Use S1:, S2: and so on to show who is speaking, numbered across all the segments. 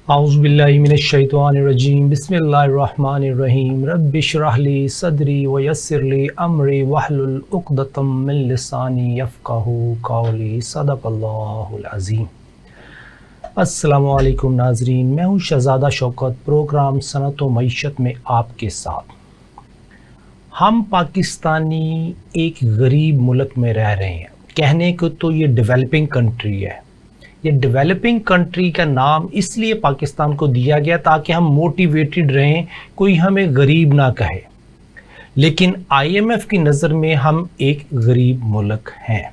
S1: औज़ुबिल्लाहि मिनश्शैतानिर्रजीम बिस्मिल्लाहिर्रहमानिर्रहीम रब्बि इश्रह ली सदरी व यस्सिर ली अमरी वहलुल उक़दतम मिन लिसानी यफ़क़हू क़ौली सदक़ल्लाहुल अज़ीम। अस्सलामु अलैकुम नाज़रीन, मैं हूँ शहज़ादा शौकत। प्रोग्राम सनअत व मईशत में आपके साथ। हम पाकिस्तानी एक गरीब मुल्क में रह रहे हैं। कहने को तो ये डेवलपिंग कंट्री है। ये डेवलपिंग कंट्री का नाम इसलिए पाकिस्तान को दिया गया ताकि हम मोटिवेटेड रहें, कोई हमें गरीब ना कहे। लेकिन IMF की नज़र में हम एक गरीब मुल्क हैं।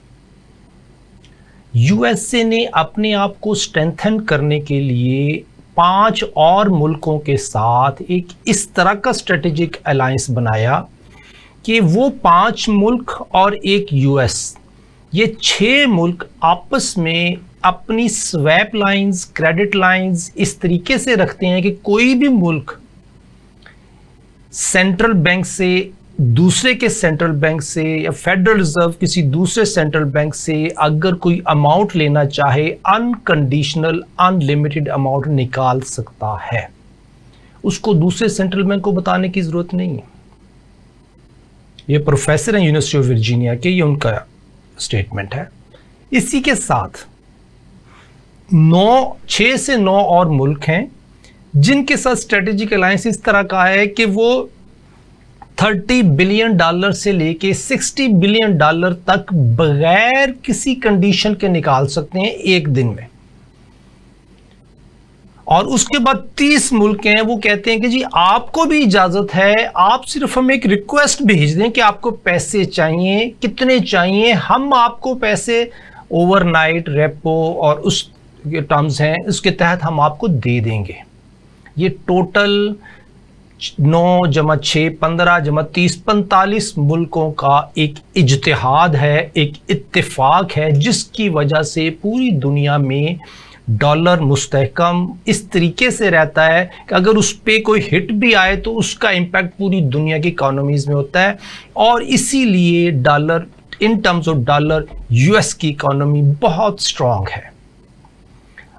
S1: USA ने अपने आप को स्ट्रेंथन करने के लिए 5 और मुल्कों के साथ एक इस तरह का स्ट्रेटेजिक अलायंस बनाया कि वो 5 मुल्क और एक US, ये 6 मुल्क आपस में अपनी स्वैप लाइंस, क्रेडिट लाइंस इस तरीके से रखते हैं कि कोई भी मुल्क सेंट्रल बैंक से, दूसरे के सेंट्रल बैंक से या फेडरल रिजर्व किसी दूसरे सेंट्रल बैंक से अगर कोई अमाउंट लेना चाहे, अनकंडीशनल अनलिमिटेड अमाउंट निकाल सकता है। उसको दूसरे सेंट्रल बैंक को बताने की ज़रूरत नहीं है। ये प्रोफेसर हैं यूनिवर्सिटी ऑफ वर्जीनिया के, ये उनका स्टेटमेंट है। इसी के साथ 6 से 9 और मुल्क हैं जिनके साथ स्ट्रेटेजिक अलायंस इस तरह का है कि वो $30 बिलियन से लेके $60 बिलियन तक बगैर किसी कंडीशन के निकाल सकते हैं एक दिन में। और उसके बाद 30 मुल्क हैं, वो कहते हैं कि जी आपको भी इजाज़त है, आप सिर्फ हमें एक रिक्वेस्ट भेज दें कि आपको पैसे चाहिए, कितने चाहिए, हम आपको पैसे ओवरनाइट रेपो और उस टर्म्स हैं, उसके तहत हम आपको दे देंगे। ये टोटल 9 + 6 15 + 30 45 मुल्कों का एक इज्तिहाद है, एक इत्तेफाक है, जिसकी वजह से पूरी दुनिया में डॉलर मुस्तहकम इस तरीके से रहता है कि अगर उस पर कोई हिट भी आए तो उसका इम्पैक्ट पूरी दुनिया की इकोनॉमीज़ में होता है। और इसीलिए dollar, in terms of dollar, US की इकोनॉमी बहुत स्ट्रॉन्ग है।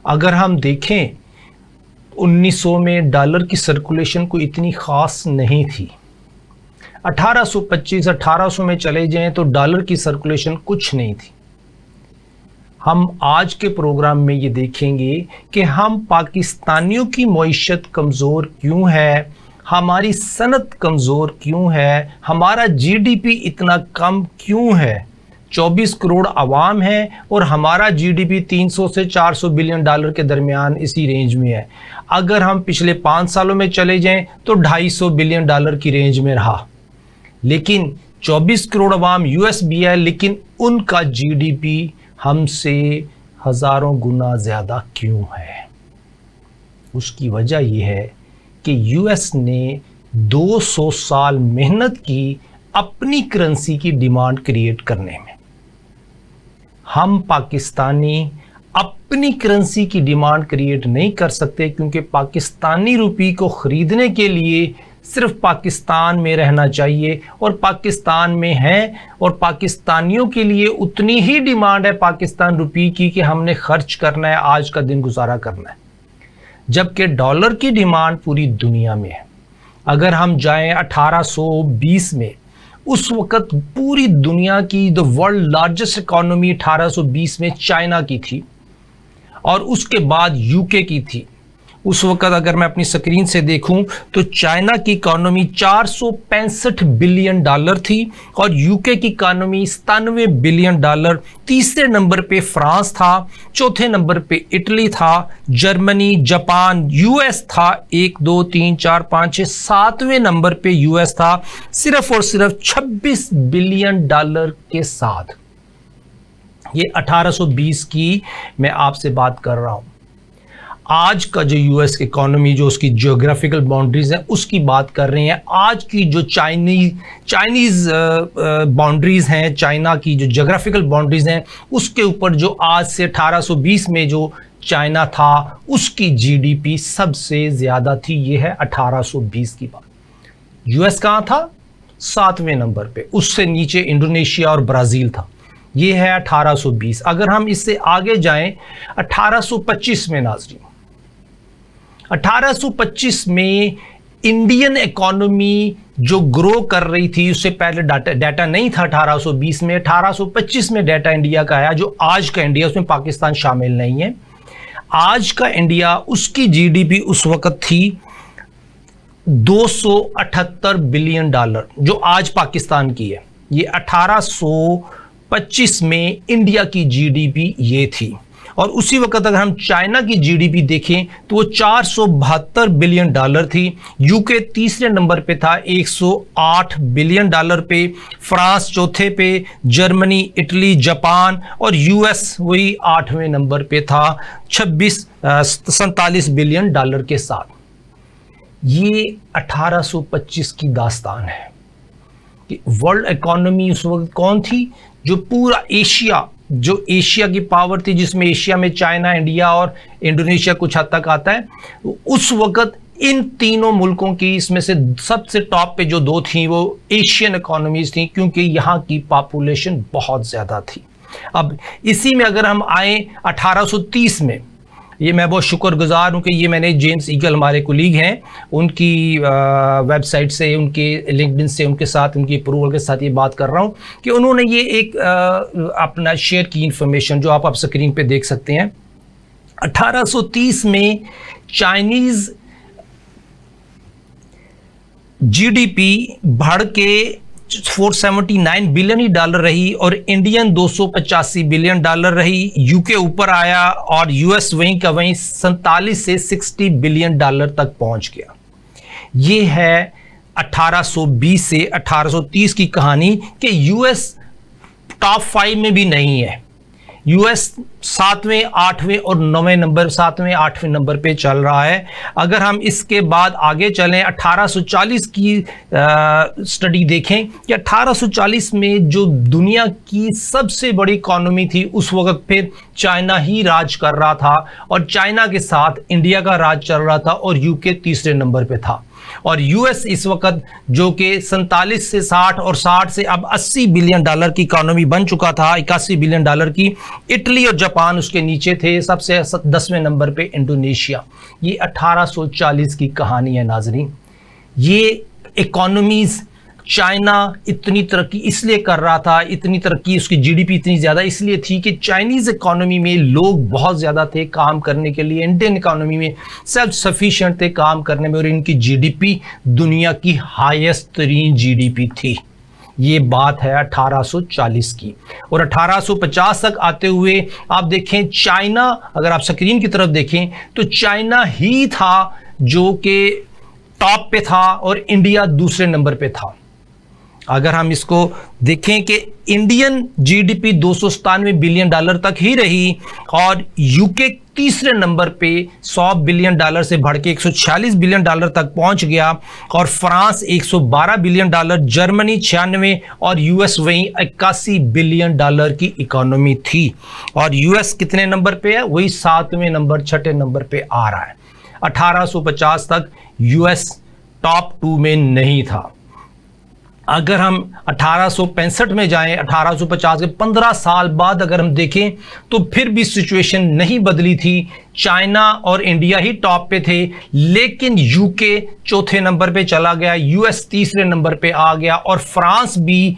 S1: अगर हम देखें 1900 में डॉलर की सर्कुलेशन कोई इतनी ख़ास नहीं थी। 1825-1800 में चले जाएं तो डॉलर की सर्कुलेशन कुछ नहीं थी। हम आज के प्रोग्राम में ये देखेंगे कि हम पाकिस्तानियों की मईशत कमज़ोर क्यों है, हमारी सनत कमज़ोर क्यों है, हमारा GDP इतना कम क्यों है। 24 करोड़ आवाम है और हमारा GDP 300 से 400 बिलियन डॉलर के दरमियान इसी रेंज में है। अगर हम पिछले 5 सालों में चले जाएं तो 250 बिलियन डॉलर की रेंज में रहा। लेकिन 24 करोड़ आवाम US भी है, लेकिन उनका GDP हमसे हज़ारों गुना ज़्यादा क्यों है? उसकी वजह यह है कि US ने 200 साल मेहनत की अपनी करेंसी की डिमांड क्रिएट करने में। हम पाकिस्तानी अपनी करेंसी की डिमांड क्रिएट नहीं कर सकते, क्योंकि पाकिस्तानी रुपये को ख़रीदने के लिए सिर्फ पाकिस्तान में रहना चाहिए और पाकिस्तान में है, और पाकिस्तानियों के लिए उतनी ही डिमांड है पाकिस्तान रुपये की कि हमने खर्च करना है, आज का दिन गुजारा करना है। जबकि डॉलर की डिमांड पूरी दुनिया में है। अगर हम जाएं 1820 में, उस वक़्त पूरी दुनिया की द वर्ल्ड लार्जेस्ट इकॉनमी 1820 में चाइना की थी और उसके बाद UK की थी। उस वक़्त अगर मैं अपनी स्क्रीन से देखूं तो चाइना की इकॉनमी $465 बिलियन थी और UK की इकॉनमी $97 बिलियन। तीसरे नंबर पे फ्रांस था, चौथे नंबर पे इटली था, जर्मनी, जापान, US था 1 2 3 4 5 6, 7वें नंबर पे US था, सिर्फ और सिर्फ $26 बिलियन के साथ। ये 1820 की मैं आपसे बात कर रहा हूँ। आज का जो US इकोनॉमी, जो उसकी जियोग्राफिकल बाउंड्रीज हैं, उसकी बात कर रहे हैं। आज की जो चाइनीज़ बाउंड्रीज हैं, चाइना की जो जियोग्राफिकल बाउंड्रीज हैं, उसके ऊपर जो आज से 1820 में जो चाइना था उसकी GDP सबसे ज़्यादा थी। ये है 1820 की बात। US कहाँ था? 7वें नंबर पे। उससे नीचे इंडोनेशिया और ब्राज़ील था। ये है 1820। अगर हम इससे आगे जाएं 1825 में, नाज़रीन 1825 में इंडियन इकोनॉमी जो ग्रो कर रही थी, उससे पहले डाटा नहीं था 1820 में। 1825 में डाटा इंडिया का आया, जो आज का इंडिया, उसमें पाकिस्तान शामिल नहीं है। आज का इंडिया, उसकी जीडीपी उस वक्त थी 278 बिलियन डॉलर, जो आज पाकिस्तान की है। ये 1825 में इंडिया की जीडीपी ये थी। और उसी वक्त अगर हम चाइना की जीडीपी देखें तो वो 472 बिलियन डॉलर थी। यूके तीसरे नंबर पे था 108 बिलियन डॉलर पे, फ्रांस चौथे पे, जर्मनी, इटली, जापान और यूएस वही 8वें नंबर पे था 47 बिलियन डॉलर के साथ। ये 1825 की दास्तान है कि वर्ल्ड इकोनॉमी उस वक्त कौन थी, जो पूरा एशिया, जो एशिया की पावर थी, जिसमें एशिया में चाइना, इंडिया और इंडोनेशिया कुछ हद तक आता है। उस वक्त इन तीनों मुल्कों की, इसमें से सबसे टॉप पे जो दो थी वो एशियन इकोनॉमीज थी, क्योंकि यहाँ की पॉपुलेशन बहुत ज़्यादा थी। अब इसी में अगर हम आए 1830 में, ये मैं बहुत शुक्रगुजार हूँ कि ये मैंने जेम्स ईगल, हमारे कोलीग हैं, उनकी वेबसाइट से, उनके लिंक्डइन से, उनके साथ, उनकी अप्रूवल के साथ ये बात कर रहा हूँ कि उन्होंने ये एक अपना शेयर की इंफॉर्मेशन, जो आप स्क्रीन पे देख सकते हैं। 1830 में चाइनीज़ जीडीपी बढ़ के 479 बिलियन ही डॉलर रही और इंडियन 285 बिलियन डॉलर रही। यूके ऊपर आया और यूएस वहीं का वहीं 47 से 60 बिलियन डॉलर तक पहुंच गया। ये है 1820 से 1830 की कहानी कि यूएस टॉप 5 में भी नहीं है। यूएस 7वें, 8वें और 9वें नंबर, 7वें, 8वें नंबर पे चल रहा है। अगर हम इसके बाद आगे चलें, 1840 की स्टडी देखें कि 1840 में जो दुनिया की सबसे बड़ी इकोनॉमी थी, उस वक्त फिर चाइना ही राज कर रहा था और चाइना के साथ इंडिया का राज चल रहा था और यूके तीसरे नंबर पे था। और यूएस इस वक्त जो कि 47 से 60 और 60 से अब 80 बिलियन डॉलर की इकोनॉमी बन चुका था, 81 बिलियन डॉलर की। इटली और जापान उसके नीचे थे, सबसे 10वें नंबर पे इंडोनेशिया। ये 1840 की कहानी है नाजरीन। ये इकोनॉमीज, चाइना इतनी तरक्की इसलिए कर रहा था, इतनी तरक्की, उसकी जीडीपी इतनी ज़्यादा इसलिए थी कि चाइनीज़ इकोनॉमी में लोग बहुत ज़्यादा थे काम करने के लिए। इंडियन इकोनॉमी में सेल्फ सफिशिएंट थे काम करने में और इनकी जीडीपी दुनिया की हाईएस्ट तरीन जीडीपी थी। ये बात है 1840 की। और 1850 तक आते हुए आप देखें, चाइना, अगर आप स्क्रीन की तरफ देखें तो चाइना ही था जो कि टॉप पे था और इंडिया दूसरे नंबर पे था। अगर हम इसको देखें कि इंडियन जीडीपी 297 बिलियन डॉलर तक ही रही और यूके तीसरे नंबर पे 100 बिलियन डॉलर से बढ़ के 146 बिलियन डॉलर तक पहुंच गया और फ्रांस 112 बिलियन डॉलर, जर्मनी 96 और यूएस वहीं 81 बिलियन डॉलर की इकोनॉमी थी। और यूएस कितने नंबर पे है? वही 7वें नंबर, 6ठे नंबर पे आ रहा है। 1850 तक यूएस टॉप 2 में नहीं था। अगर हम 1865 में जाएं, 1850 के 15 साल बाद अगर हम देखें तो फिर भी सिचुएशन नहीं बदली थी। चाइना और इंडिया ही टॉप पे थे, लेकिन यूके चौथे नंबर पे चला गया, यूएस तीसरे नंबर पे आ गया और फ्रांस भी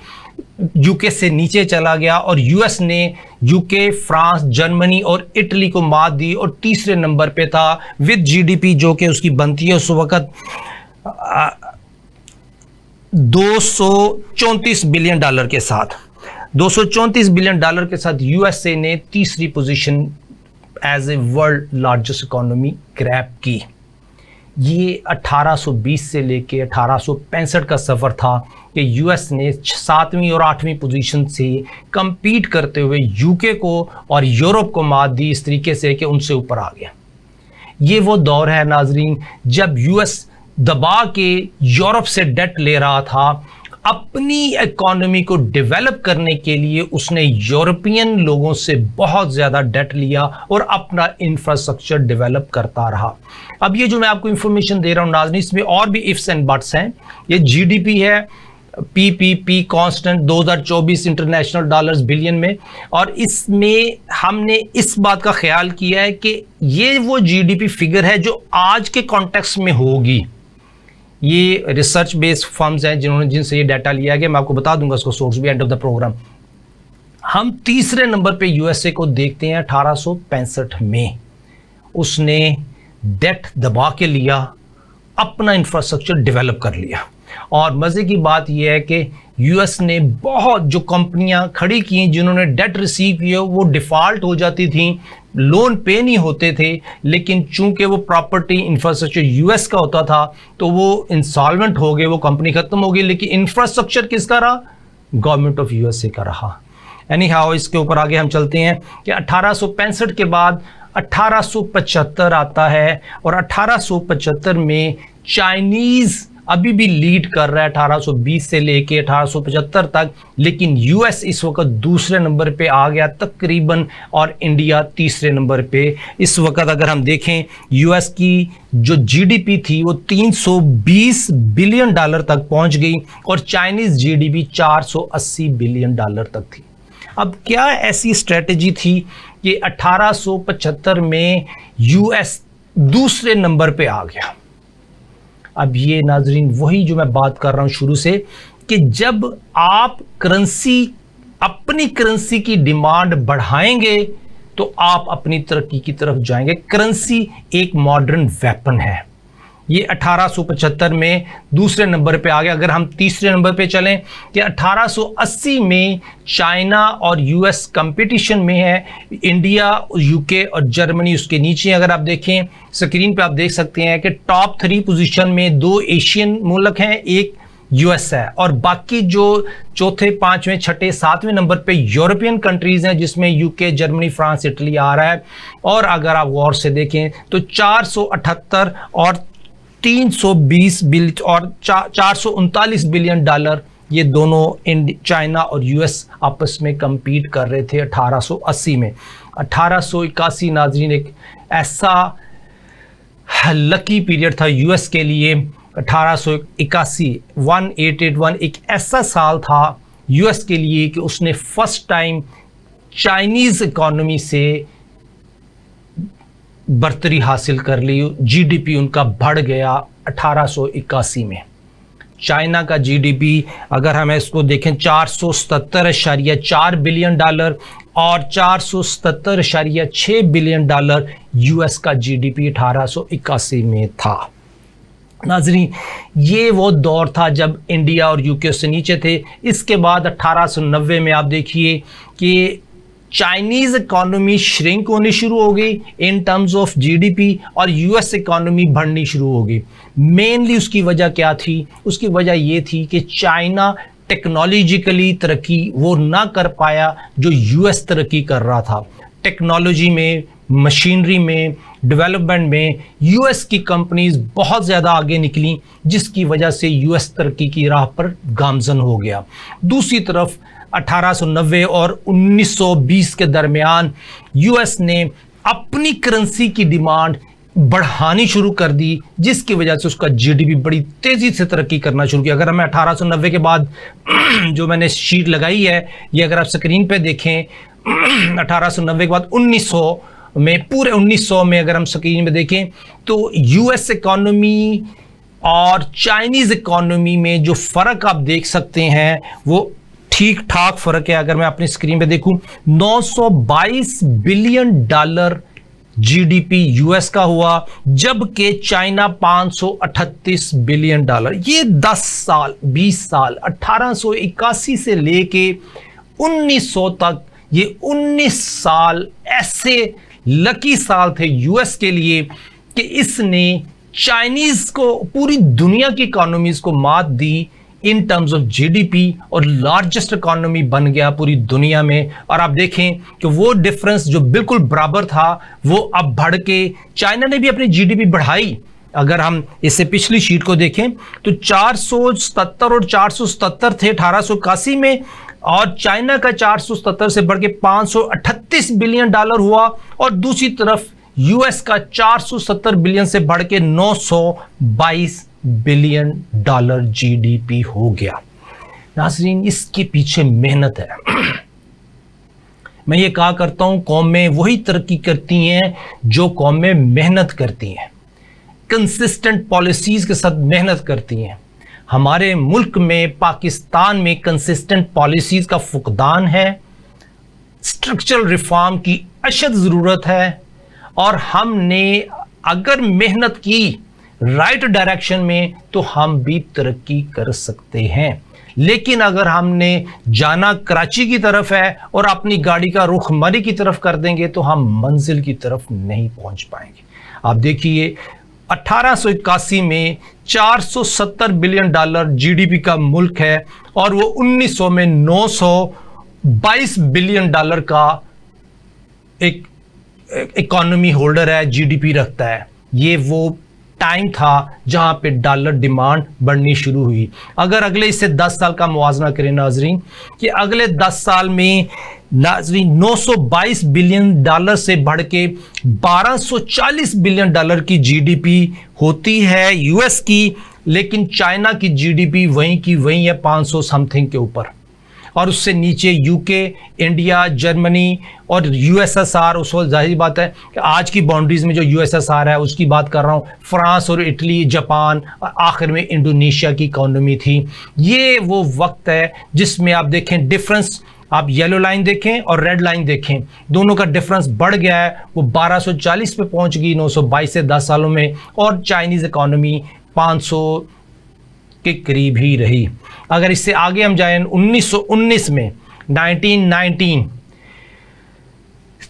S1: यूके से नीचे चला गया और यूएस ने यूके, फ्रांस, जर्मनी और इटली को मात दी और तीसरे नंबर पे था विद जीडीपी जो कि उसकी बनती है उस वक्त 234 बिलियन डॉलर के साथ। 234 बिलियन डॉलर के साथ यूएसए ने तीसरी position as a world largest economy grab की। ये 1820 से लेके 1865 का सफ़र था कि यूएस ने 7वीं और 8वीं पोजीशन से compete करते हुए यूके को और यूरोप को मात दी इस तरीके से कि उनसे ऊपर आ गया। ये वो दौर है नाजरीन जब यूएस दबा के यूरोप से डेट ले रहा था। अपनी इकोनॉमी को डेवलप करने के लिए उसने यूरोपियन लोगों से बहुत ज़्यादा डेट लिया और अपना इंफ्रास्ट्रक्चर डेवलप करता रहा। अब ये जो मैं आपको इंफॉर्मेशन दे रहा हूँ नाज़रीन, इसमें और भी इफ्स एंड बट्स हैं। ये जीडीपी है, PPP constant 2024 international dollars billion में। और इसमें हमने इस बात का ख्याल किया है कि ये वो GDP फिगर है जो आज के कॉन्टेक्स्ट में होगी। ये रिसर्च बेस्ड फर्म्स हैं जिनसे ये डाटा लिया गया, मैं आपको बता दूंगा उसको सोर्स भी एंड ऑफ द प्रोग्राम। हम तीसरे नंबर पे USA को देखते हैं। 1865 में उसने डेट दबा के लिया, अपना इंफ्रास्ट्रक्चर डेवलप कर लिया। और मज़े की बात यह है कि US ने बहुत जो कंपनियां खड़ी की जिन्होंने डेट रिसीव किया वो डिफ़ॉल्ट हो जाती थी, लोन पे नहीं होते थे, लेकिन चूंकि वो प्रॉपर्टी इंफ्रास्ट्रक्चर US का होता था तो वो इंसॉल्वेंट हो गए, वो कंपनी ख़त्म हो गई, लेकिन इंफ्रास्ट्रक्चर किसका रहा? गवर्नमेंट ऑफ USA का रहा। एनी हाउ, इसके ऊपर आगे हम चलते हैं कि 1865 के बाद 1875 आता है और 1875 में चाइनीज़ अभी भी लीड कर रहा है 1820 से लेके 1875 तक, लेकिन US इस वक्त दूसरे नंबर पे आ गया तकरीबन और इंडिया तीसरे नंबर पे। इस वक्त अगर हम देखें US की जो GDP थी वो 320 बिलियन डॉलर तक पहुंच गई और चाइनीज़ GDP 480 बिलियन डॉलर तक थी। अब क्या ऐसी स्ट्रेटजी थी कि 1875 में US दूसरे नंबर पे आ गया? अब ये नाजरीन वही जो मैं बात कर रहा हूं शुरू से कि जब आप अपनी करेंसी की डिमांड बढ़ाएंगे तो आप अपनी तरक्की की तरफ जाएंगे। करेंसी एक मॉडर्न वेपन है। ये 1875 में दूसरे नंबर पे आ गया। अगर हम तीसरे नंबर पे चलें कि 1880 में चाइना और US कंपटीशन में है, इंडिया, UK और जर्मनी उसके नीचे। अगर आप देखें स्क्रीन पे आप देख सकते हैं कि टॉप 3 पोजीशन में 2 एशियन मुल्क हैं, एक US है, और बाकी जो चौथे, पांचवें, छठे, सातवें नंबर पे यूरोपियन कंट्रीज हैं जिसमें UK, जर्मनी, फ्रांस, इटली आ रहा है। और अगर आप गौर से देखें तो 478 और 320 बिलियन और 439 बिलियन डॉलर ये दोनों चाइना और US आपस में compete कर रहे थे 1880 में। 1881 नाजरीन एक ऐसा लकी पीरियड था US के लिए। 1881 1881 एक ऐसा साल था US के लिए कि उसने फर्स्ट टाइम चाइनीज़ इकोनॉमी से बर्तरी हासिल कर ली। GDP उनका बढ़ गया 1881 में। चाइना का GDP अगर हम इसको देखें 477.4 बिलियन डॉलर और 477.6 बिलियन डॉलर US का GDP 1881 में था। नाज़रीन ये वो दौर था जब इंडिया और UK से नीचे थे। इसके बाद 1890 में आप देखिए कि चाइनीज़ इकॉनमी श्रिंक होनी शुरू हो गई इन टर्म्स ऑफ GDP और US इकॉनमी बढ़नी शुरू हो गई। मेनली उसकी वजह क्या थी? उसकी वजह ये थी कि चाइना टेक्नोलॉजिकली तरक्की वो ना कर पाया जो US तरक्की कर रहा था। टेक्नोलॉजी में, मशीनरी में, डेवलपमेंट में US की कंपनीज बहुत ज़्यादा आगे निकली, जिसकी वजह से US तरक्की की राह पर गामजन हो गया। दूसरी तरफ 1890 और 1920 के दरमियान US ने अपनी करेंसी की डिमांड बढ़ानी शुरू कर दी, जिसकी वजह से उसका GDP बड़ी तेज़ी से तरक्की करना शुरू किया। अगर हमें 1890 के बाद जो मैंने शीट लगाई है ये अगर आप स्क्रीन पे देखें 1890 के बाद 1900 में, पूरे 1900 में अगर हम स्क्रीन में देखें तो US इकॉनमी और चाइनीज़ इकॉनमी में जो फ़र्क आप देख सकते हैं वो ठीक ठाक फ़र्क है। अगर मैं अपनी स्क्रीन पे देखूं 922 बिलियन डॉलर GDP US का हुआ, जबकि चाइना 538 बिलियन डॉलर। ये 10 साल 20 साल 1881 से लेके 1900 तक ये 19 साल ऐसे लकी साल थे US के लिए कि इसने चाइनीज़ को, पूरी दुनिया की इकोनॉमीज़ को मात दी इन टर्म्स ऑफ GDP और लार्जेस्ट इकोनॉमी बन गया पूरी दुनिया में। और आप देखें कि वो डिफरेंस जो बिल्कुल बराबर था वो अब बढ़ के चाइना ने भी अपनी GDP बढ़ाई। अगर हम इससे पिछली शीट को देखें तो 477 और 477 थे 1881 में, और चाइना का 477 से बढ़ के 538 बिलियन डॉलर हुआ, और दूसरी तरफ US का 470 बिलियन से बढ़ के 922 बिलियन डॉलर GDP हो गया। नाज़रीन, इसके पीछे मेहनत है। मैं ये कहा करता हूँ, कौमें वही तरक्की करती हैं जो कौमें मेहनत करती हैं, कंसिस्टेंट पॉलिसीज़ के साथ मेहनत करती हैं। हमारे मुल्क में, पाकिस्तान में कंसिस्टेंट पॉलिसीज़ का फुकदान है, स्ट्रक्चरल रिफॉर्म की अशद ज़रूरत है, और हमने अगर मेहनत की राइट डायरेक्शन में तो हम भी तरक्की कर सकते हैं। लेकिन अगर हमने जाना कराची की तरफ है और अपनी गाड़ी का रुख मरी की तरफ कर देंगे तो हम मंजिल की तरफ नहीं पहुंच पाएंगे। आप देखिए, 1881 में 470 बिलियन डॉलर जीडीपी का मुल्क है और वो 1900 में 922 बिलियन डॉलर का एक इकोनॉमी होल्डर है, जीडीपी रखता है। ये वो टाइम था जहां पे डॉलर डिमांड बढ़नी शुरू हुई। अगर अगले इससे 10 साल का मुवाजना करें नाजरीन, कि अगले 10 साल में नाजरीन 922 बिलियन डॉलर से बढ़ के 1240 बिलियन डॉलर की जीडीपी होती है यूएस की, लेकिन चाइना की जीडीपी वहीं की वहीं है 500 समथिंग के ऊपर, और उससे नीचे यूके, इंडिया, जर्मनी और यूएसएसआर। उस वक्त जाहिर बात है कि आज की बाउंड्रीज में जो यूएसएसआर है उसकी बात कर रहा हूँ, फ्रांस और इटली, जापान और आखिर में इंडोनेशिया की इकोनॉमी थी। ये वो वक्त है जिसमें आप देखें डिफरेंस, आप येलो लाइन देखें और रेड लाइन देखें, दोनों का डिफरेंस बढ़ गया है। वो 1240 पे पहुंच गई 922 से 10 सालों में, और चाइनीज़ इकोनॉमी 500 के करीब ही रही। अगर इससे आगे हम जाएं 1919 में 1919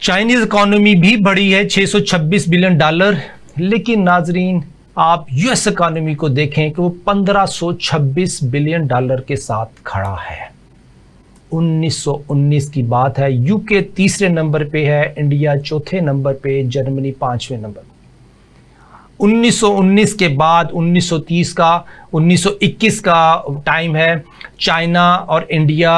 S1: चाइनीज इकोनॉमी भी बढ़ी है 626 बिलियन डॉलर, लेकिन नाजरीन आप यूएस इकोनॉमी को देखें कि वो 1526 बिलियन डॉलर के साथ खड़ा है। 1919 की बात है। यूके तीसरे नंबर पे है, इंडिया चौथे नंबर पे, जर्मनी 5वें नंबर। 1919 के बाद 1930 का 1921 का टाइम है। चाइना और इंडिया,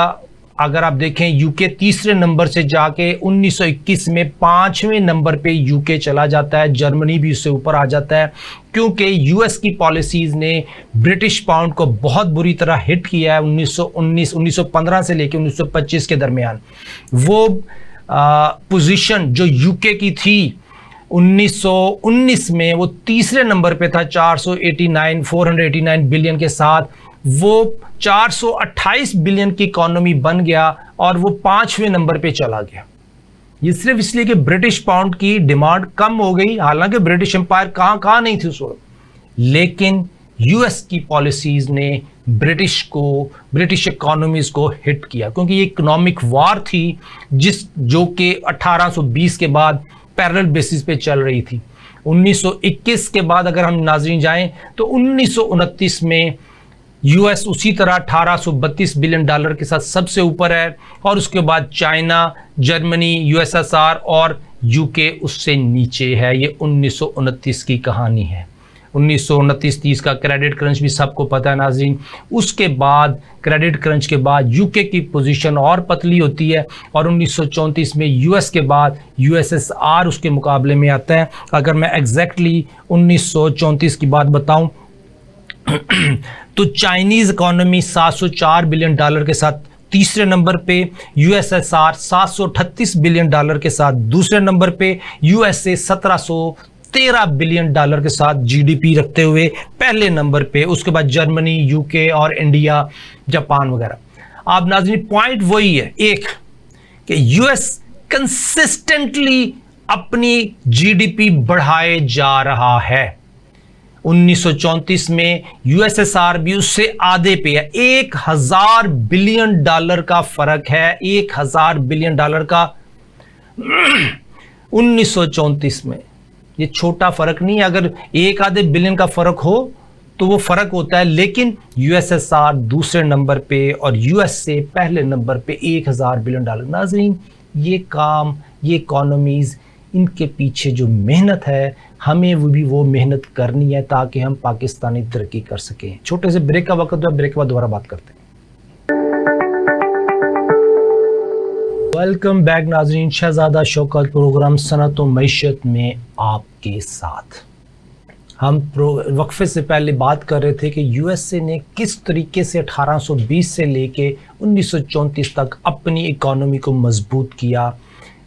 S1: अगर आप देखें, यूके तीसरे नंबर से जाके 1921 में 5वें नंबर पे यूके चला जाता है, जर्मनी भी उससे ऊपर आ जाता है, क्योंकि यूएस की पॉलिसीज़ ने ब्रिटिश पाउंड को बहुत बुरी तरह हिट किया है। 1915 से लेकर 1925 के दरमियान वो पोजीशन जो यूके की थी 1919 में वो तीसरे नंबर पे था 489 बिलियन के साथ, वो 428 बिलियन की इकोनॉमी बन गया और वो 5वें नंबर पे चला गया। ये सिर्फ इसलिए कि ब्रिटिश पाउंड की डिमांड कम हो गई, हालांकि ब्रिटिश एम्पायर कहाँ नहीं थी उस वक्त, लेकिन यूएस की पॉलिसीज ने ब्रिटिश इकोनॉमीज को हिट किया, क्योंकि ये इकोनॉमिक वॉर थी जो कि 1820 के बाद पैरेलल बेसिस पे चल रही थी। 1921 के बाद अगर हम नाज़रीन जाएं तो 1929 में यूएस उसी तरह 1832 बिलियन डॉलर के साथ सबसे ऊपर है, और उसके बाद चाइना, जर्मनी, यूएसएसआर और यूके उससे नीचे है। ये 1929 की कहानी है। 1929-30 का क्रेडिट क्रंच भी सबको पता है नाज़रीन। उसके बाद क्रेडिट क्रंच के बाद यूके की पोजीशन और पतली होती है, और 1934 में यूएस के बाद यूएसएसआर उसके मुकाबले में आता है। अगर मैं एग्जैक्टली 1934 की बात बताऊं तो चाइनीज़ इकोनॉमी 704 बिलियन डॉलर के साथ तीसरे नंबर पे, यूएसएसआर 738 बिलियन डॉलर के साथ दूसरे नंबर पे, यूएसए 1713 बिलियन डॉलर के साथ जीडीपी रखते हुए पहले नंबर पे, उसके बाद जर्मनी, यूके और इंडिया, जापान वगैरह। आप नाज़रीन पॉइंट वही है एक, कि यूएस कंसिस्टेंटली अपनी जीडीपी बढ़ाए जा रहा है। 1934 में यूएसएसआर भी उससे आधे पे है। 1000 बिलियन डॉलर का फर्क है, 1000 बिलियन डॉलर का 1934 में। ये छोटा फर्क नहीं है, अगर एक आधे बिलियन का फर्क हो तो वो फर्क होता है, लेकिन यूएसएसआर दूसरे नंबर पे और यूएसए पहले नंबर पे 1000 बिलियन डॉलर। नाज़रीन ये काम, ये इकोनॉमीज, इनके पीछे जो मेहनत है, हमें वो मेहनत करनी है ताकि हम पाकिस्तानी तरक्की कर सकें। छोटे से ब्रेक का वक्त है, ब्रेक के बाद दोबारा बात करते हैं। वेलकम बैक नाज़रीन, शहजादा शौकत प्रोग्राम सनत व मईशत में आपके साथ। हम वक्फे से पहले बात कर रहे थे कि यूएसए ने किस तरीके से 1820 से लेके 1934 तक अपनी इकोनॉमी को मजबूत किया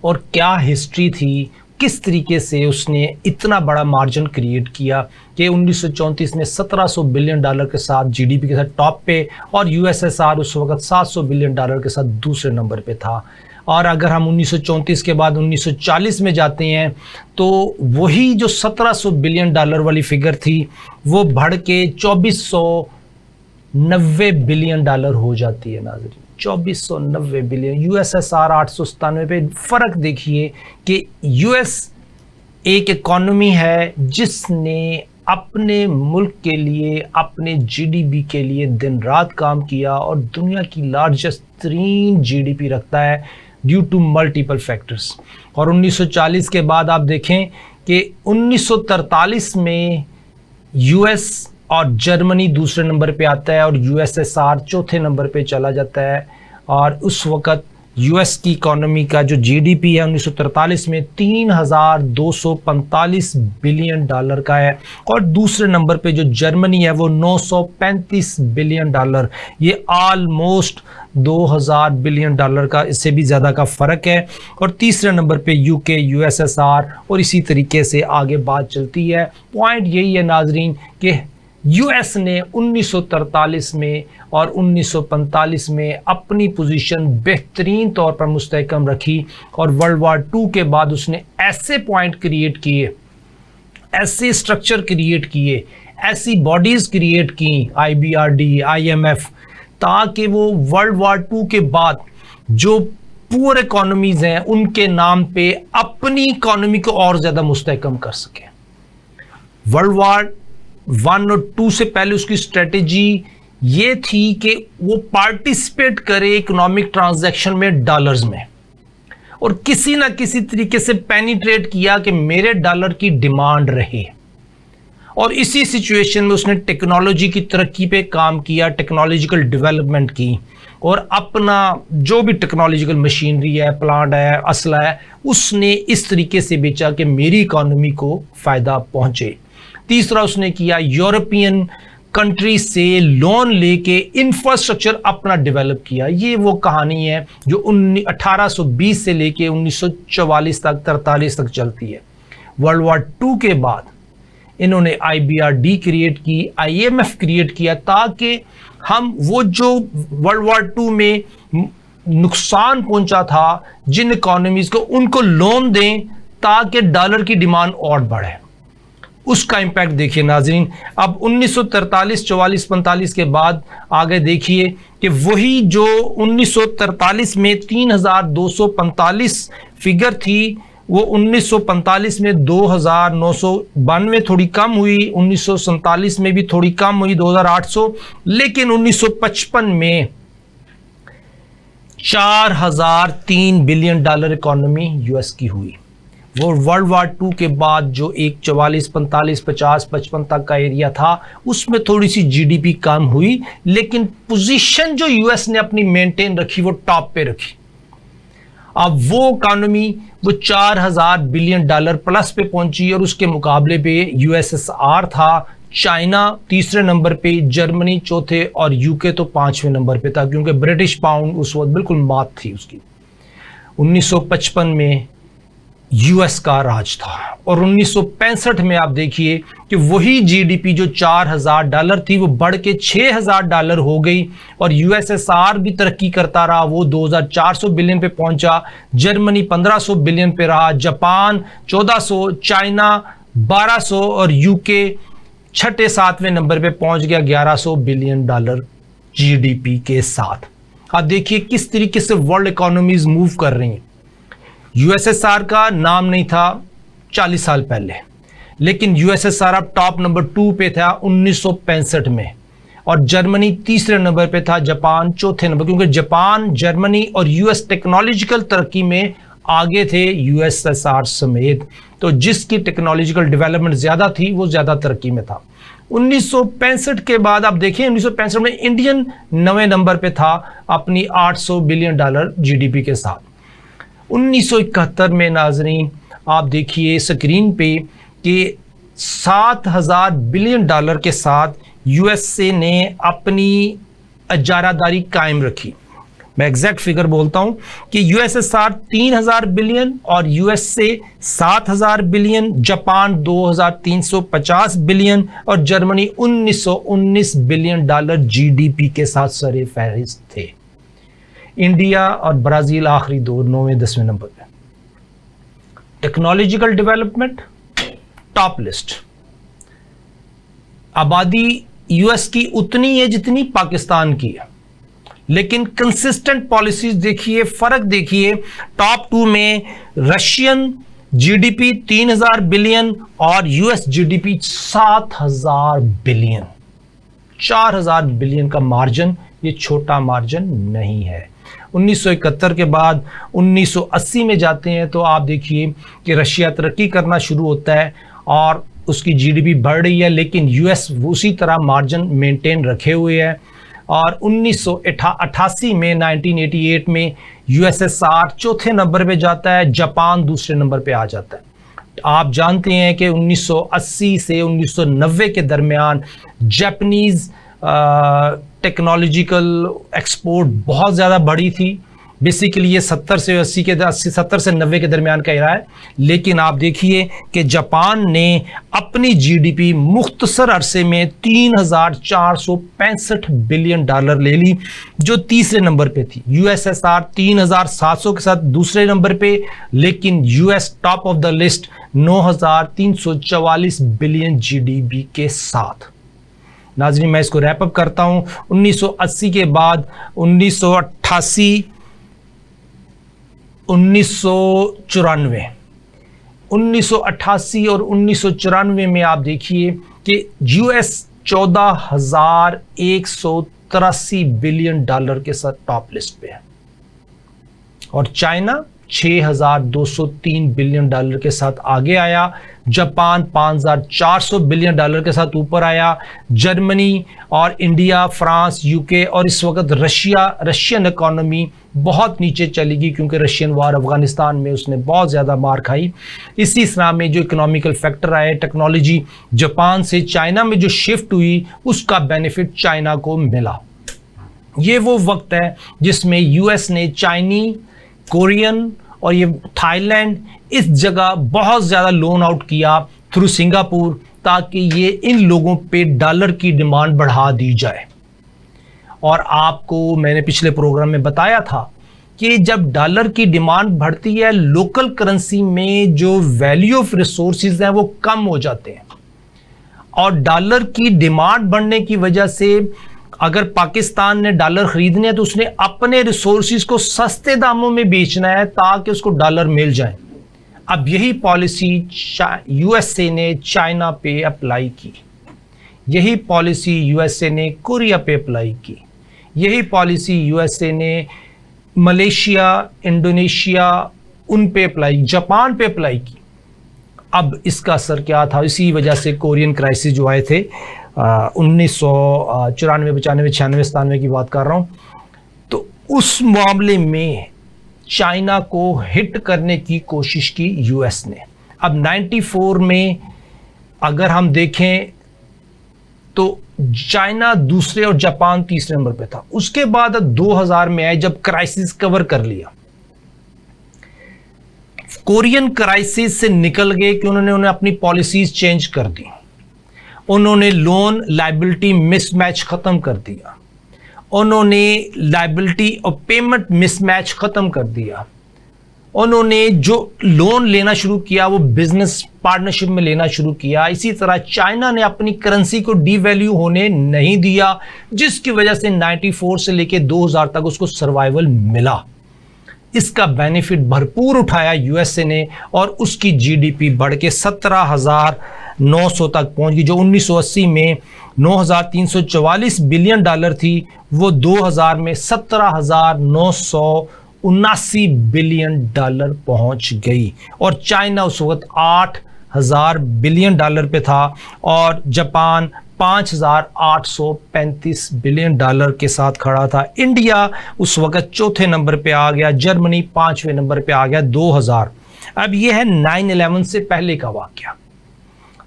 S1: और क्या हिस्ट्री थी, किस तरीके से उसने इतना बड़ा मार्जिन क्रिएट किया कि 1934 में 1700 बिलियन डॉलर के साथ जीडीपी के साथ टॉप पे और यूएसएसआर उस वक्त 700 बिलियन डॉलर के साथ दूसरे नंबर पे था। और अगर हम 1934 के बाद 1940 में जाते हैं तो वही जो 1700 बिलियन डॉलर वाली फिगर थी वो बढ़ के 2490 बिलियन डॉलर हो जाती है नाज़रीन, 2490 बिलियन। यूएसएसआर 897 पे। फ़र्क देखिए कि यूएस एक इकॉनमी है जिसने अपने मुल्क के लिए, अपने जीडीपी के लिए दिन रात काम किया और दुनिया की लार्जेस्ट तरीन जीडीपी रखता है ड्यू टू मल्टीपल फैक्टर्स। और 1940 के बाद आप देखें कि 1943 में यूएस और जर्मनी दूसरे नंबर पे आता है और यूएसएसआर चौथे नंबर पे चला जाता है। और उस वक़्त यूएस की इकोनॉमी का जो जीडीपी है 1943 में 3245 बिलियन डॉलर का है और दूसरे नंबर पे जो जर्मनी है वो 935 बिलियन डॉलर। ये ऑलमोस्ट 2000 बिलियन डॉलर का, इससे भी ज़्यादा का फ़र्क है। और तीसरे नंबर पे यूके, यूएसएसआर और इसी तरीके से आगे बात चलती है। पॉइंट यही है नाजरीन कि यूएस ने 1943 में और 1945 में अपनी पोजीशन बेहतरीन तौर पर मुस्तहकम रखी और वर्ल्ड वार 2 के बाद उसने ऐसे पॉइंट क्रिएट किए, ऐसे स्ट्रक्चर क्रिएट किए, ऐसी बॉडीज़ क्रिएट की, IBRD, IMF, ताकि वो वर्ल्ड वार 2 के बाद जो पुअर इकोनॉमीज़ हैं उनके नाम पे अपनी इकोनॉमी को और ज़्यादा मुस्तहकम कर सकें। वर्ल्ड वार 1 और 2 से पहले उसकी स्ट्रेटेजी ये थी कि वो पार्टिसिपेट करे इकोनॉमिक ट्रांजैक्शन में डॉलर्स में और किसी ना किसी तरीके से पेनिट्रेट किया कि मेरे डॉलर की डिमांड रहे। और इसी सिचुएशन में उसने टेक्नोलॉजी की तरक्की पे काम किया, टेक्नोलॉजिकल डेवलपमेंट की और अपना जो भी टेक्नोलॉजिकल मशीनरी है, प्लांट है, असला है, उसने इस तरीके से बेचा कि मेरी इकोनॉमी को फ़ायदा पहुंचे। तीसरा उसने किया, यूरोपियन कंट्री से लोन लेके इंफ्रास्ट्रक्चर अपना डेवलप किया। ये वो कहानी है जो 1820 से लेके 1944 तक, 43 तक चलती है। वर्ल्ड वार 2 के बाद इन्होंने IBRD क्रिएट की, IMF क्रिएट किया ताकि हम वो जो वर्ल्ड वार 2 में नुकसान पहुंचा था जिन इकोनॉमीज को, उनको लोन दें ताकि डॉलर की डिमांड और बढ़े। उसका इम्पैक्ट देखिए नाजरीन। अब 1943, 44, 45 के बाद आगे देखिए कि वही जो 1943 में 3245 फिगर थी वो 1945 में 2992 थोड़ी कम हुई, 1947 में भी थोड़ी कम हुई 2800, लेकिन 1955 में 4003 बिलियन डॉलर इकोनॉमी यूएस की हुई। वो वर्ल्ड वार 2 के बाद जो एक 44, 45, 50, 55 तक का एरिया था उसमें थोड़ी सी जीडीपी कम हुई, लेकिन पोजीशन जो यूएस ने अपनी मेंटेन रखी वो टॉप पे रखी। अब वो इकोनॉमी वो 4000 बिलियन डॉलर प्लस पे पहुंची और उसके मुकाबले पे यूएसएसआर था, चाइना तीसरे नंबर पे, जर्मनी चौथे और यूके तो 5वें नंबर पे था क्योंकि ब्रिटिश पाउंड उस वक्त बिल्कुल मात थी उसकी। 1955 में यूएस का राज था और 1965 में आप देखिए कि वही जीडीपी जो 4000 डॉलर थी वो बढ़ के 6000 डॉलर हो गई और यूएसएसआर भी तरक्की करता रहा, वो 2400 बिलियन पे पहुंचा, जर्मनी 1500 बिलियन पे रहा, जापान 1400, चाइना 1200 और यूके छठे 7वें नंबर पे पहुंच गया 1100 बिलियन डॉलर जीडीपी के साथ। आप देखिए किस तरीके से वर्ल्ड इकोनॉमीज मूव कर रही हैं। यूएसएसआर का नाम नहीं था 40 साल पहले, लेकिन यूएसएसआर अब टॉप नंबर 2 पे था 1965 में और जर्मनी तीसरे नंबर पे था, जापान चौथे नंबर, क्योंकि जापान, जर्मनी और यूएस टेक्नोलॉजिकल तरक्की में आगे थे यूएसएसआर समेत। तो जिसकी टेक्नोलॉजिकल डेवलपमेंट ज़्यादा थी वो ज़्यादा तरक्की में था। 1965 के बाद आप देखिए 1965 में इंडियन 9वें नंबर पे था अपनी 800 बिलियन डॉलर जीडीपी के साथ। 1971 में नाजरीन आप देखिए स्क्रीन पे कि $7,000 बिलियन के साथ यूएसए ने अपनी इजारादारी कायम रखी। मैं एग्जैक्ट फिगर बोलता हूं कि यूएसएसआर 3,000 बिलियन और यूएसए 7,000 बिलियन, जापान 2,350 बिलियन और जर्मनी 1,919 बिलियन डॉलर जीडीपी के साथ सरे फहरिस्त थे। इंडिया और ब्राजील आखिरी 9वें-10वें नंबर पे। Technological development top list. आबादी यूएस की उतनी है जितनी पाकिस्तान की है, लेकिन कंसिस्टेंट पॉलिसीज देखिए, फर्क देखिए। टॉप 2 में रशियन जीडीपी 3,000 बिलियन और यूएस जीडीपी 7,000 बिलियन। 4,000 बिलियन का मार्जिन, ये छोटा मार्जिन नहीं है। 1971 के बाद 1980 में जाते हैं तो आप देखिए कि रशिया तरक्की करना शुरू होता है और उसकी जीडीपी बढ़ रही है, लेकिन यूएस उसी तरह मार्जिन मेंटेन रखे हुए है। और 1988 में 1988 में यूएसएसआर चौथे नंबर पे जाता है, जापान दूसरे नंबर पे आ जाता है। आप जानते हैं कि 1980 से 1990 के दरमियान जापानीज टेक्नोलॉजिकल एक्सपोर्ट बहुत ज़्यादा बढ़ी थी। बेसिकली ये 70 से 90 के दरमियान का एरा है, लेकिन आप देखिए कि जापान ने अपनी जीडीपी मुख्तसर अरसे में 3,465 बिलियन डॉलर ले ली, जो तीसरे नंबर पे थी। यूएसएसआर 3,700 के साथ दूसरे नंबर पे, लेकिन US top of the list 9,344 billion GDP के साथ। नाज़रीन, मैं इसको रैप अप करता हूं। 1980 के बाद 1988, 1988 और 1994 में आप देखिए कि यूएस 14,183 बिलियन डॉलर के साथ टॉप लिस्ट पे है और चाइना 6,203 बिलियन डॉलर के साथ आगे आया। जापान 5,400 बिलियन डॉलर के साथ ऊपर आया। जर्मनी और इंडिया, फ्रांस, यूके और इस वक्त रशियन इकोनॉमी बहुत नीचे चली गई, क्योंकि रशियन वार अफगानिस्तान में उसने बहुत ज़्यादा मार खाई। इसी तरह में जो इकोनॉमिकल फैक्टर आए, टेक्नोलॉजी जापान से चाइना में जो शिफ्ट हुई, उसका बेनिफिट चाइना को मिला। ये वो वक्त है जिसमें यूएस ने चाइनी, कोरियन और ये थाईलैंड, इस जगह बहुत ज़्यादा लोन आउट किया थ्रू सिंगापुर, ताकि ये इन लोगों पे डॉलर की डिमांड बढ़ा दी जाए। और आपको मैंने पिछले प्रोग्राम में बताया था कि जब डॉलर की डिमांड बढ़ती है, लोकल करेंसी में जो वैल्यू ऑफ रिसोर्सेज हैं वो कम हो जाते हैं, और डॉलर की डिमांड बढ़ने की वजह से अगर पाकिस्तान ने डॉलर खरीदने हैं तो उसने अपने रिसोर्सेज को सस्ते दामों में बेचना है ताकि उसको डॉलर मिल जाए। अब यही पॉलिसी यूएसए ने चाइना पे अप्लाई की, यही पॉलिसी यूएसए ने कोरिया पे अप्लाई की, यही पॉलिसी यूएसए ने मलेशिया, इंडोनेशिया उन पे अप्लाई, जापान पे अप्लाई की। अब इसका असर क्या था? इसी वजह से कोरियन क्राइसिस जो आए थे 1994, 95, 96, 97 की बात कर रहा हूं, तो उस मामले में चाइना को हिट करने की कोशिश की यूएस ने। अब 94 में अगर हम देखें तो चाइना दूसरे और जापान तीसरे नंबर पे था। उसके बाद 2000 में आए जब क्राइसिस कवर कर लिया, कोरियन क्राइसिस से निकल गए कि उन्होंने अपनी पॉलिसीज चेंज कर दी। उन्होंने लोन लायबिलिटी मिसमैच खत्म कर दिया, उन्होंने लायबिलिटी और पेमेंट मिसमैच खत्म कर दिया, उन्होंने जो लोन लेना शुरू किया वो बिजनेस पार्टनरशिप में लेना शुरू किया। इसी तरह चाइना ने अपनी करेंसी को डीवैल्यू होने नहीं दिया, जिसकी वजह से 94 से लेकर 2000 तक उसको सर्वाइवल मिला। इसका बेनिफिट भरपूर उठाया यूएसए ने और उसकी जीडीपी बढ़ के 17,900 तक पहुंच गई। जो 1980 में 9,344 बिलियन डॉलर थी, वो 2000 में 17,979 बिलियन डॉलर पहुंच गई। और चाइना उस वक्त 8,000 बिलियन डॉलर पे था और जापान 5,835 बिलियन डॉलर के साथ खड़ा था। इंडिया उस वक्त चौथे नंबर पे आ गया, जर्मनी 5वें नंबर पे आ गया 2000। अब यह है 9/11 से पहले का वाकया।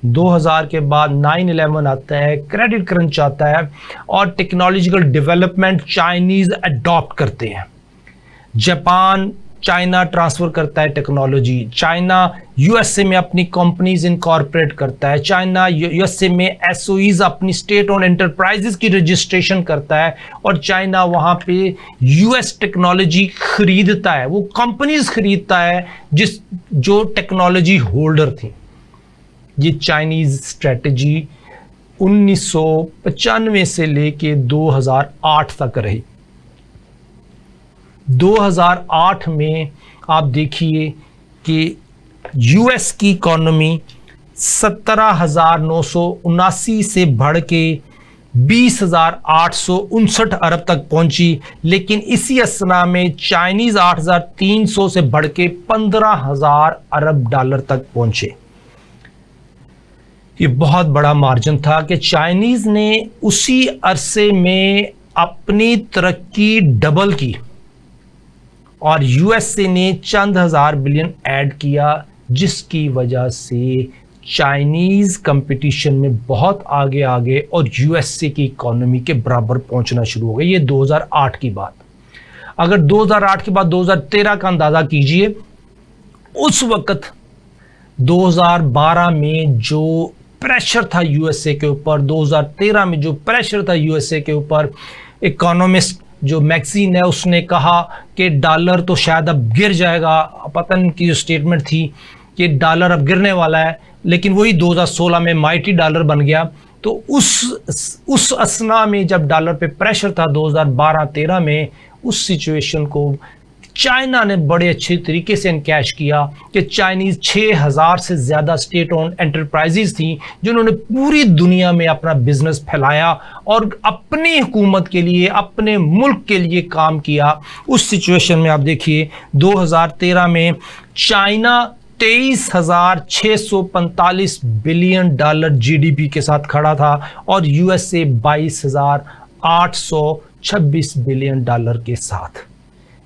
S1: 2000 के बाद 9/11 आता है, क्रेडिट क्रंच आता है और टेक्नोलॉजिकल डेवलपमेंट चाइनीज अडॉप्ट करते हैं। जापान चाइना ट्रांसफर करता है टेक्नोलॉजी, चाइना यूएसए में अपनी कंपनीज इनकॉर्पोरेट करता है, चाइना यूएसए में एसओईज अपनी स्टेट ओन एंटरप्राइजेस की रजिस्ट्रेशन करता है और चाइना वहां पे यूएस टेक्नोलॉजी खरीदता है, वो कंपनीज खरीदता है जो टेक्नोलॉजी होल्डर थी। ये चाइनीज स्ट्रेटजी 1995 से लेके 2008 तक रही। 2008 में आप देखिए कि यूएस की इकोनॉमी 17,979 से बढ़ के 20,859 अरब तक पहुंची, लेकिन इसी असना में चाइनीज 8,300 से बढ़ के 15,000 अरब डॉलर तक पहुंचे। ये बहुत बड़ा मार्जिन था कि चाइनीज ने उसी अरसे में अपनी तरक्की डबल की और यूएसए ने चंद हजार बिलियन ऐड किया, जिसकी वजह से चाइनीज कंपटीशन में बहुत आगे आ गए और यूएसए की इकोनॉमी के बराबर पहुंचना शुरू हो गए। ये 2008 की बात। अगर 2008 के बाद 2013 का अंदाजा कीजिए, उस वक्त 2012 में जो प्रेशर था यूएसए के ऊपर, 2013 में जो प्रेशर था यूएसए के ऊपर, इकोनॉमिस्ट जो मैगजीन है उसने कहा कि डॉलर तो शायद अब गिर जाएगा। पता नहीं की जो स्टेटमेंट थी कि डॉलर अब गिरने वाला है, लेकिन वही 2016 में माइटी डॉलर बन गया। तो उस असना में जब डॉलर पे प्रेशर था 2012-13 में, उस सिचुएशन को चाइना ने बड़े अच्छे तरीके से एनकैश किया कि चाइनीज 6,000 से ज़्यादा स्टेट ओन एंटरप्राइजेज थी जिन्होंने पूरी दुनिया में अपना बिजनेस फैलाया और अपनी हुकूमत के लिए, अपने मुल्क के लिए काम किया। उस सिचुएशन में आप देखिए 2013 में चाइना 23,645 बिलियन डॉलर जीडीपी के साथ खड़ा था और यूएसए 22,826 बिलियन डॉलर के साथ।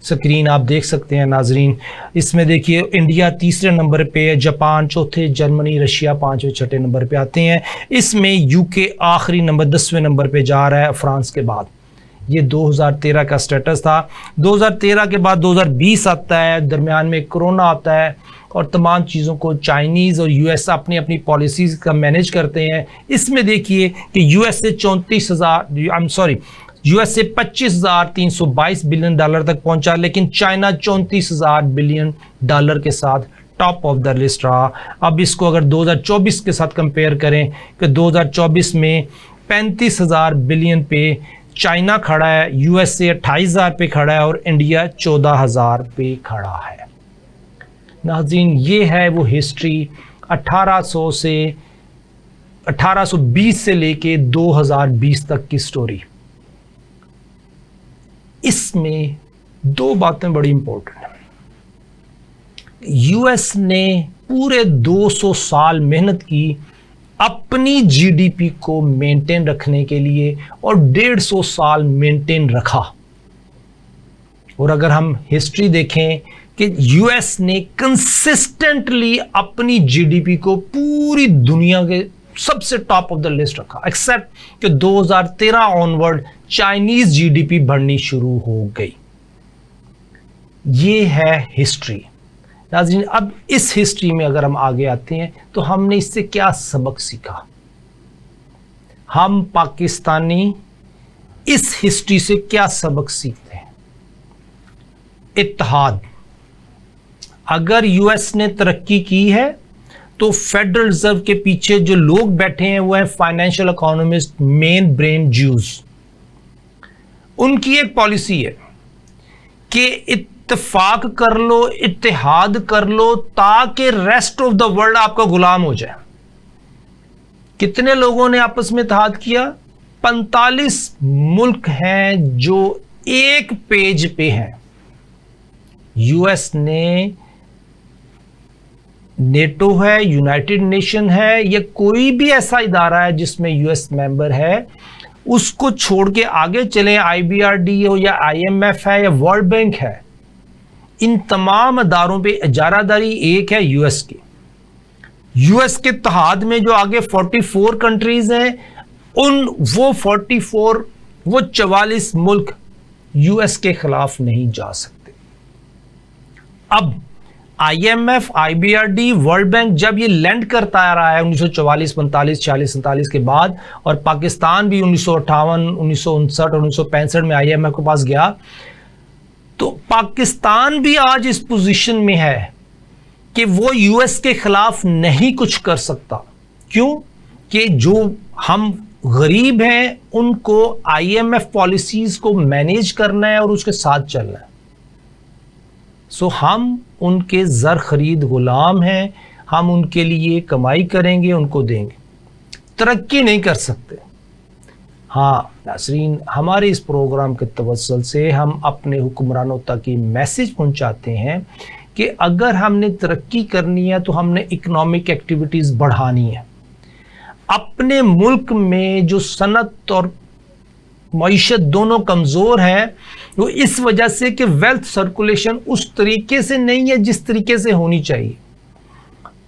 S1: स्क्रीन आप देख सकते हैं नाजरीन, इसमें देखिए इंडिया तीसरे नंबर पे है, जापान चौथे, जर्मनी रशिया पांचवें छठे नंबर पे आते हैं। इसमें यूके आखिरी नंबर 10वें नंबर पे जा रहा है फ्रांस के बाद। ये 2013 का स्टेटस था। 2013 के बाद 2020 आता है, दरमियान में कोरोना आता है और तमाम चीज़ों को चाइनीज़ और यूएस अपनी अपनी पॉलिसीज़ का मैनेज करते हैं। इसमें देखिए कि यूएसए 25,322 बिलियन डॉलर तक पहुंचा, लेकिन चाइना 34,000 बिलियन डॉलर के साथ टॉप ऑफ द लिस्ट रहा। अब इसको अगर 2024 के साथ कंपेयर करें कि 2024 में 35,000 बिलियन पे चाइना खड़ा है, यूएसए 28,000 पे खड़ा है और इंडिया 14,000 पे खड़ा है। नाज़रीन, ये है वो हिस्ट्री 1820 से लेके 2020 तक की स्टोरी। इसमें दो बातें बड़ी इंपॉर्टेंट हैं। यूएस ने पूरे 200 साल मेहनत की अपनी जीडीपी को मेंटेन रखने के लिए और 150 साल मेंटेन रखा। और अगर हम हिस्ट्री देखें कि यूएस ने कंसिस्टेंटली अपनी जीडीपी को पूरी दुनिया के सबसे टॉप ऑफ द लिस्ट रखा, एक्सेप्ट कि 2013 ऑनवर्ड चाइनीज जीडीपी बढ़नी शुरू हो गई। ये है हिस्ट्री। नाज़रीन, अब इस हिस्ट्री में अगर हम आगे आते हैं तो हमने इससे क्या सबक सीखा? हम पाकिस्तानी इस हिस्ट्री से क्या सबक सीखते हैं? इत्तेहाद। अगर यूएस ने तरक्की की है तो फेडरल रिजर्व के पीछे जो लोग बैठे हैं वो है financial economist, main brain Jews. उनकी एक पॉलिसी है कि इत्तेफाक कर लो, इत्तेहाद कर लो ताकि रेस्ट ऑफ द वर्ल्ड आपका गुलाम हो जाए। कितने लोगों ने आपस में इत्तेहाद किया? 45 मुल्क हैं जो एक पेज पे हैं। यूएस ने, नेटो है, यूनाइटेड नेशन है, या कोई भी ऐसा इदारा है जिसमें यूएस मेंबर है, उसको छोड़ के आगे चले, आईबीआरडी हो या आईएमएफ है या वर्ल्ड बैंक है, इन तमाम अदारों पे इजारादारी एक है यूएस की। यूएस के इत्तेहाद में जो आगे 44 कंट्रीज हैं, वो 44 मुल्क यूएस के खिलाफ नहीं जा सकते। अब आईएमएफ, आईबीआरडी, वर्ल्ड बैंक जब ये लैंड करता आ रहा है 1944, 45, 46, 47 के बाद, और पाकिस्तान भी 1958, 1959 और 1965 में आईएमएफ के पास गया, तो पाकिस्तान भी आज इस पोजीशन में है कि वो यूएस के खिलाफ नहीं कुछ कर सकता। क्यों? कि जो हम गरीब हैं उनको आईएमएफ पॉलिसीज को मैनेज करना है और उसके साथ चलना है। सो हम उनके ज़र खरीद गुलाम हैं, हम उनके लिए कमाई करेंगे, उनको देंगे, तरक्की नहीं कर सकते। हाँ नाज़रीन, हमारे इस प्रोग्राम के तवज्जुल से हम अपने हुक्मरानों तक ये मैसेज पहुंचाते हैं कि अगर हमने तरक्की करनी है तो हमने इकोनॉमिक एक्टिविटीज़ बढ़ानी है। अपने मुल्क में जो सनत और मईशत दोनों कमज़ोर है, वो इस वजह से कि वेल्थ सर्कुलेशन उस तरीके से नहीं है जिस तरीके से होनी चाहिए,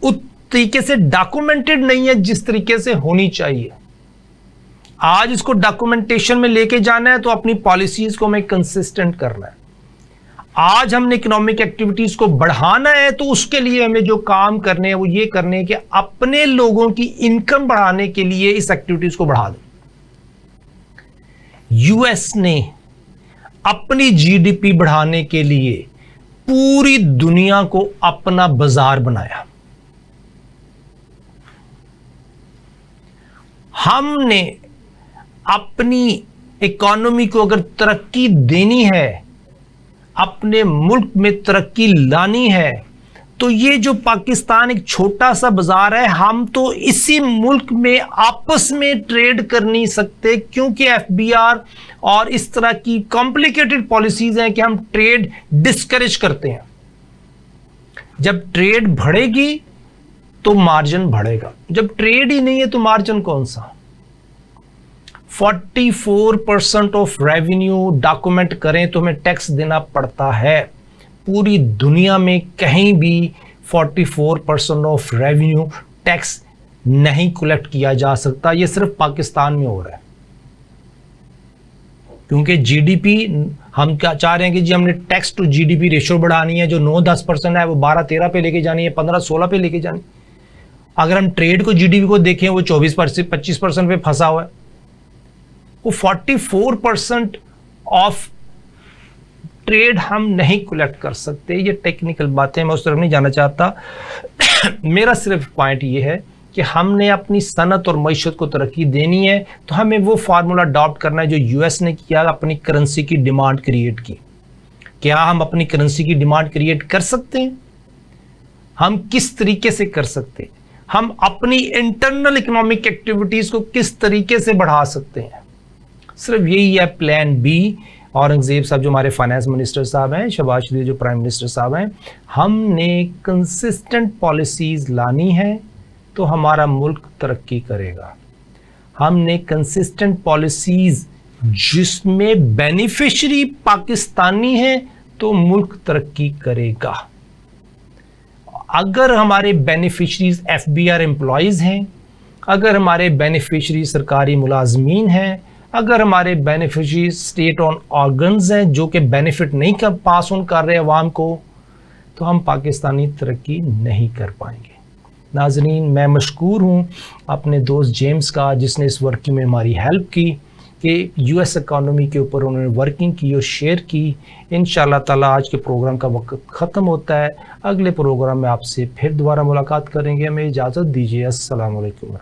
S1: उस तरीके से डॉक्यूमेंटेड नहीं है जिस तरीके से होनी चाहिए। आज इसको डॉक्यूमेंटेशन में लेके जाना है तो अपनी पॉलिसीज को हमें कंसिस्टेंट करना है। आज हमने इकोनॉमिक एक्टिविटीज को बढ़ाना है तो उसके लिए हमें जो काम करने हैं वो ये करने हैं कि अपने लोगों की इनकम बढ़ाने के लिए इस एक्टिविटीज को बढ़ा दें। यूएस ने अपनी जीडीपी बढ़ाने के लिए पूरी दुनिया को अपना बाजार बनाया। हमने अपनी इकोनॉमी को अगर तरक्की देनी है, अपने मुल्क में तरक्की लानी है, तो ये जो पाकिस्तान एक छोटा सा बाजार है, हम तो इसी मुल्क में आपस में ट्रेड कर नहीं सकते, क्योंकि एफबीआर और इस तरह की कॉम्प्लिकेटेड पॉलिसीज हैं कि हम ट्रेड डिस्करेज करते हैं। जब ट्रेड बढ़ेगी तो मार्जिन बढ़ेगा, जब ट्रेड ही नहीं है तो मार्जिन कौन सा। 44% ऑफ रेवेन्यू डॉक्यूमेंट करें तो हमें टैक्स देना पड़ता है। पूरी दुनिया में कहीं भी 44% ऑफ रेवेन्यू टैक्स नहीं कलेक्ट किया जा सकता, ये सिर्फ पाकिस्तान में हो रहा है। क्योंकि जीडीपी हम क्या चाह रहे हैं कि जी हमने टैक्स टू जीडीपी रेशो बढ़ानी है, जो 9-10% है वो 12-13 पे लेके जानी है, 15-16 पे लेके जानी। अगर हम ट्रेड को जीडीपी को देखें वो 24-25% पे फंसा हुआ है। वो 44% ऑफ ट्रेड हम नहीं कलेक्ट कर सकते। ये टेक्निकल बातें, मैं उस तरफ नहीं जाना चाहता। मेरा सिर्फ पॉइंट ये है कि हमने अपनी सनत और मईशत को तरक्की देनी है तो हमें वो फार्मूला अडॉप्ट करना है जो यूएस ने किया, अपनी करेंसी की डिमांड क्रिएट की। क्या हम अपनी करेंसी की डिमांड क्रिएट कर सकते हैं? हम किस तरीके से कर सकते हैं? हम अपनी इंटरनल इकोनॉमिक एक्टिविटीज को किस तरीके से बढ़ा सकते हैं? सिर्फ यही है प्लान बी। औरंगजेब साहब जो हमारे फाइनेंस मिनिस्टर साहब हैं, शहबाज शरीफ जो प्राइम मिनिस्टर साहब हैं, हमने कंसिस्टेंट पॉलिसीज लानी है तो हमारा मुल्क तरक्की करेगा। हमने कंसिस्टेंट पॉलिसीज जिसमें बेनिफिशियरी पाकिस्तानी है तो मुल्क तरक्की करेगा। अगर हमारे बेनिफिशरीज एफबीआर एम्प्लॉयज हैं, अगर हमारे बेनिफिशरी सरकारी मुलाजमीन हैं, अगर हमारे बेनिफिशरी स्टेट ऑन ऑर्गन्स हैं जो कि बेनिफिट नहीं कर पास ऑन कर रहे अवाम को, तो हम पाकिस्तानी तरक्की नहीं कर पाएंगे। नाजरीन, मैं मशकूर हूँ अपने दोस्त जेम्स का जिसने इस वर्किंग में हमारी हेल्प की कि यूएस इकॉनमी के ऊपर उन्होंने वर्किंग की और शेयर की। इंशाअल्लाह ताला आज के प्रोग्राम का वक्त ख़त्म होता है। अगले प्रोग्राम में आपसे फिर दोबारा मुलाकात करेंगे। हमें इजाज़त दीजिए। अस्सलाम वालेकुम।